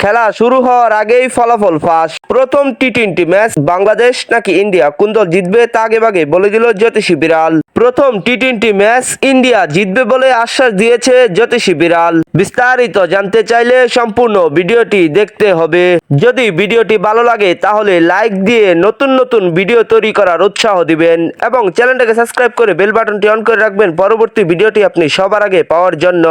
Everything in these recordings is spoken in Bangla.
খেলা শুরু হওয়ার আগেই ফলাফল ফাঁস। প্রথম টি-20 ম্যাচ বাংলাদেশ নাকি ইন্ডিয়া, কোন দল জিতবে তা আগেভাগে বলে দিল জ্যোতিষী বিড়াল। প্রথম টি-20 ম্যাচ ইন্ডিয়া জিতবে বলে আশ্বাস দিয়েছে জ্যোতিষী বিড়াল। বিস্তারিত জানতে চাইলে সম্পূর্ণ ভিডিওটি দেখতে হবে। যদি ভিডিওটি ভালো লাগে তাহলে লাইক দিয়ে নতুন নতুন ভিডিও তৈরি করার উৎসাহ দিবেন এবং চ্যানেলটাকে সাবস্ক্রাইব করে বেল বাটনটি অন করে রাখবেন পরবর্তী ভিডিওটি আপনি সবার আগে পাওয়ার জন্য।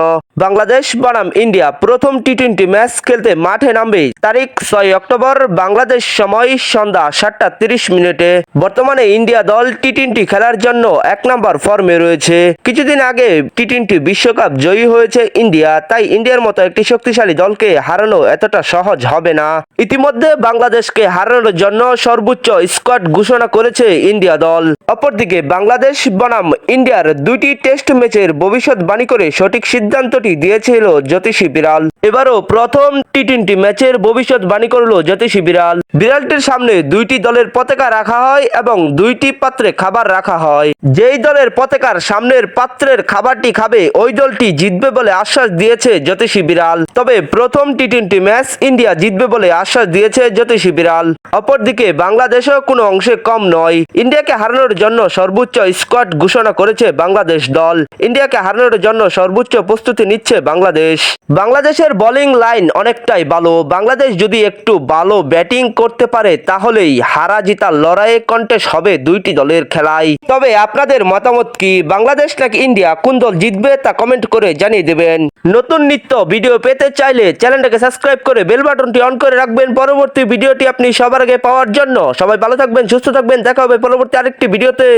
বাংলাদেশ বনাম ইন্ডিয়া প্রথম টি-20 ম্যাচ খেলতে মাঠে নামবে তারিখ 6 অক্টোবর বাংলাদেশ সময় সন্ধ্যা 7:30 বর্তমানে ইন্ডিয়া দল টি-20 খেলার জন্য 1 নম্বর ফর্মে রয়েছে। কিছুদিন আগে টি-20 বিশ্বকাপ জয়ী হয়েছে ইন্ডিয়া, তাই ইন্ডিয়ার মতো একটি শক্তিশালী দলকে হারানো এতটা সহজ হবে না। ইতিমধ্যে বাংলাদেশকে হারানোর জন্য সর্বোচ্চ স্কোয়াড ঘোষণা করেছে ইন্ডিয়া দল। অপরদিকে বাংলাদেশ বনাম ইন্ডিয়ার দুইটি টেস্ট ম্যাচের ভবিষ্যৎবাণী করে সঠিক সিদ্ধান্তটি দিয়েছিল জ্যোতিষী বিড়াল। এবারও প্রথম টি-20 ম্যাচের ভবিষ্যৎবাণী করল জ্যোতিষী বিড়াল। বিড়ালটির সামনে দুইটি দলের পতাকা রাখা হয় এবং দুইটি পাত্রে খাবার রাখা হয়। যেই দলের পতাকার সামনের পাত্রের খাবারটি খাবে ওই দলটি জিতবে বলে আশ্বাস দিয়েছে জ্যোতিষী বিড়াল। তবে প্রথম টি-20 ম্যাচ ইন্ডিয়া জিতবে বলে আশ্বাস দিয়েছে জ্যোতিষী বিড়াল। অপরদিকে বাংলাদেশও কোনো অংশে কম নয়। ইন্ডিয়াকে হারানোর জন্য সর্বোচ্চ স্কোয়াড ঘোষণা করেছে বাংলাদেশ দল। ইন্ডিয়াকে হারানোর জন্য সর্বোচ্চ প্রস্তুতি নিচ্ছে বাংলাদেশ। বাংলাদেশের বোলিং লাইন অনেকটাই ভালো। বাংলাদেশ যদি একটু ভালো ব্যাটিং করতে পারে তাহলেই হারা জিতার লড়াইয়ে কন্টেস্ট হবে দুইটি দলের খেলায়। তবে আপনাদের মতামত কি, বাংলাদেশ নাকি ইন্ডিয়া, কোন দল জিতবে তা কমেন্ট করে জানিয়ে দেবেন। নতুন নিত্য ভিডিও পেতে চাইলে চ্যানেলটাকে সাবস্ক্রাইব করে বেল বাটনটি অন করে রাখবেন পরবর্তী ভিডিওটি আপনি সবার আগে পাওয়ার জন্য। সবাই ভালো থাকবেন, সুস্থ থাকবেন, দেখা হবে পরবর্তী আরেকটি ভিডিওতে।